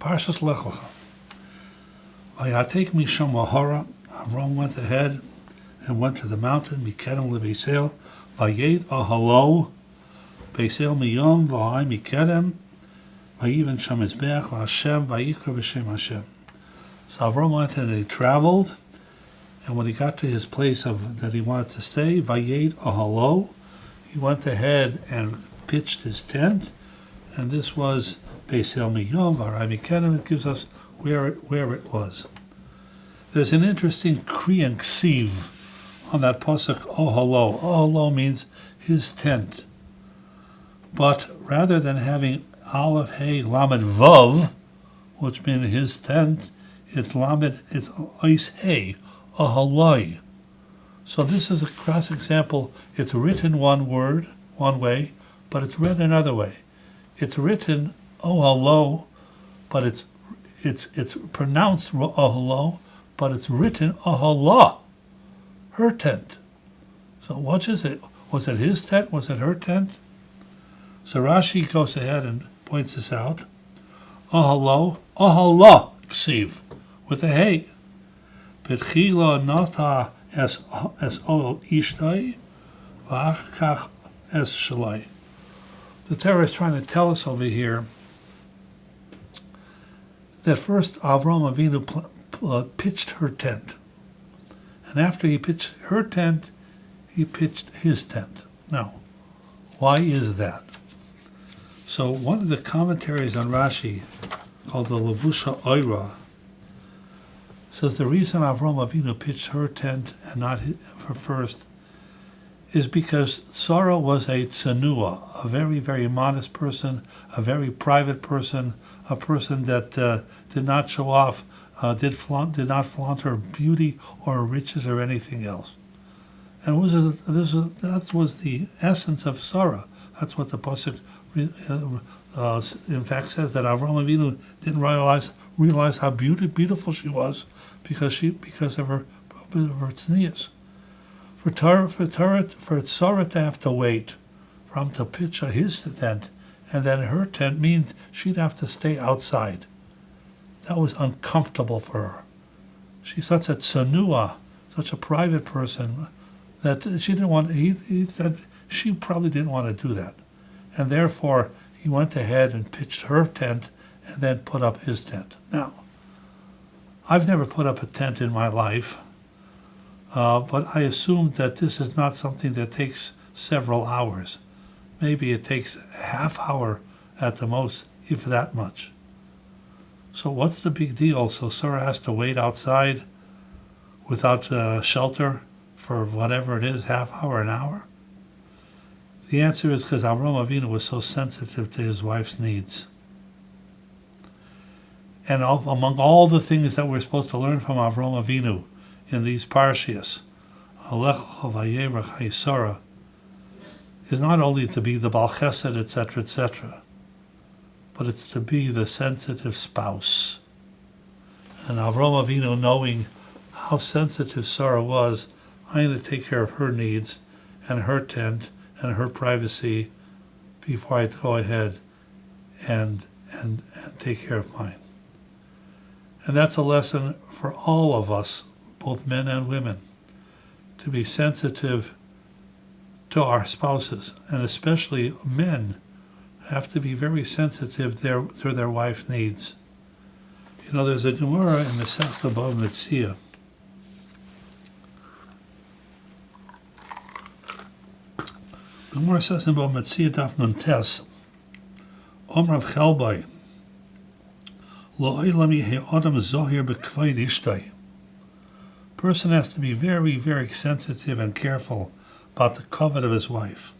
Parshas Lech Lecha. Vayatek misham ahara. Avram went ahead and went to the mountain. Mikedem lebeisel. Vayed ahalo. Beisel miyom v'hai mikedem. Vayiven sham mizbeach v'Hashem vayikra v'shem Hashem. So Avram went and he traveled, and when he got to his place that he wanted to stay, Vayed ahalo, he went ahead and pitched his tent, and this was Beisel miyom v'hai mikedem. It gives us where it was. There's an interesting Kriyan Ksiv on that pasuk, Ohalo. Ohalo means his tent. But rather than having Aleph, Hey, Lamed, Vav, which means his tent, it's Lamed, it's Ois, Hey, Ohaloi. So this is a cross example. It's written one way, but it's read another way. It's written Ohalo, but it's pronounced Ohalo, but it's written Ohala, her tent. So what is it? Was it his tent? Was it her tent? So Rashi goes ahead and points this out. Ohalo, Ohala, ksiv, with a hey. Betchila nata es ohel ishtai, v'achkach es shalai. The Torah is trying to tell us over here that first Avram Avinu pitched her tent. And after he pitched her tent, he pitched his tent. Now, why is that? So one of the commentaries on Rashi, called the Levusha Oira, says the reason Avram Avinu pitched her tent and not her first is because Sarah was a tsanua, a very, very modest person, a very private person, a person that did not show off, did not flaunt her beauty or her riches or anything else. And that was the essence of Sarah. That's what the pasuk in fact says, that Avram Avinu didn't realize how beautiful she was because of her tznius. For Sarah to have to wait for him to pitch his tent, and then her tent means she'd have to stay outside. That was uncomfortable for her. She's such a tsanua, such a private person, that she didn't want. He said she probably didn't want to do that, and therefore he went ahead and pitched her tent and then put up his tent. Now, I've never put up a tent in my life, but I assume that this is not something that takes several hours. Maybe it takes a half hour at the most, if that much. So what's the big deal? So Sarah has to wait outside without shelter for whatever it is, half hour, an hour? The answer is because Avram Avinu was so sensitive to his wife's needs. And among all the things that we're supposed to learn from Avram Avinu in these parshias, Lech Lecha Vayerech Yissocher, is not only to be the Baal Chesed, etc., but it's to be the sensitive spouse. And Avram Avinu, knowing how sensitive Sarah was, I'm going to take care of her needs and her tent and her privacy before I go ahead and take care of mine. And that's a lesson for all of us, both men and women, to be sensitive to our spouses, and especially men have to be very sensitive to their wife's needs. You know, there's a Gemara in the Masechta Bava Metzia. The Gemara says in Bava Metzia Daf Nun Tes, Rav Chelbai, Lo olam yehi adam zohir b'kvod ishtay. Person has to be very, very sensitive and careful about the covet of his wife.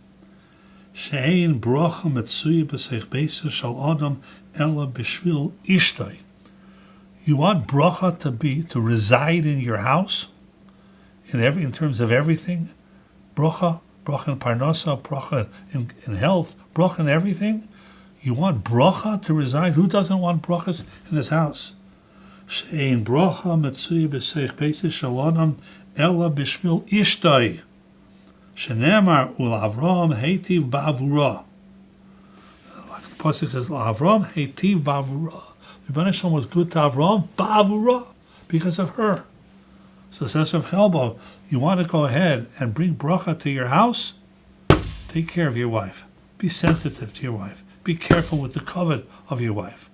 She'ein brocha metzui b'seich beisa shal adam ela b'shvil ishtay. You want bracha to reside in your house, in terms of everything, bracha in parnasa, bracha in health, bracha in everything. You want bracha to reside. Who doesn't want brachas in his house? She'ein brocha metzui b'seich beisa shal adam ela b'shvil ishtay. Shenemar u'Avram heitiv ba'avura. Like the pasuk says, Avram heitiv ba'avura. Rebbeinu Shalom was good to Avram, ba'avura, because of her. So it says of Helbo, you want to go ahead and bring bracha to your house? Take care of your wife. Be sensitive to your wife. Be careful with the covet of your wife.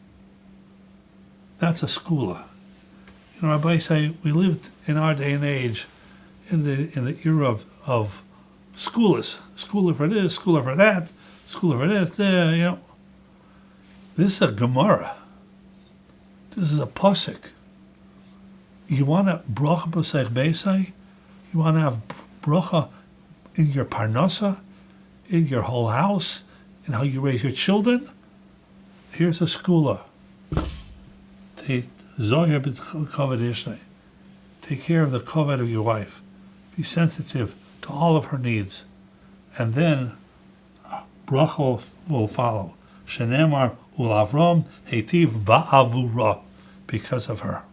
That's a skula. You know, Rabbi say we lived in our day and age in the era of skulas. Skula for this, skula for that, skula for this, there, you know. This is a Gemara. This is a pasuk. You want a bracha b'seich beisai? You want to have bracha in your parnasa, in your whole house, in how you raise your children? Here's a skula. Take care of the covet of your wife. Be sensitive to all of her needs. And then bracha will follow. Shenemar u'lavrom heitiv ba'avura, because of her.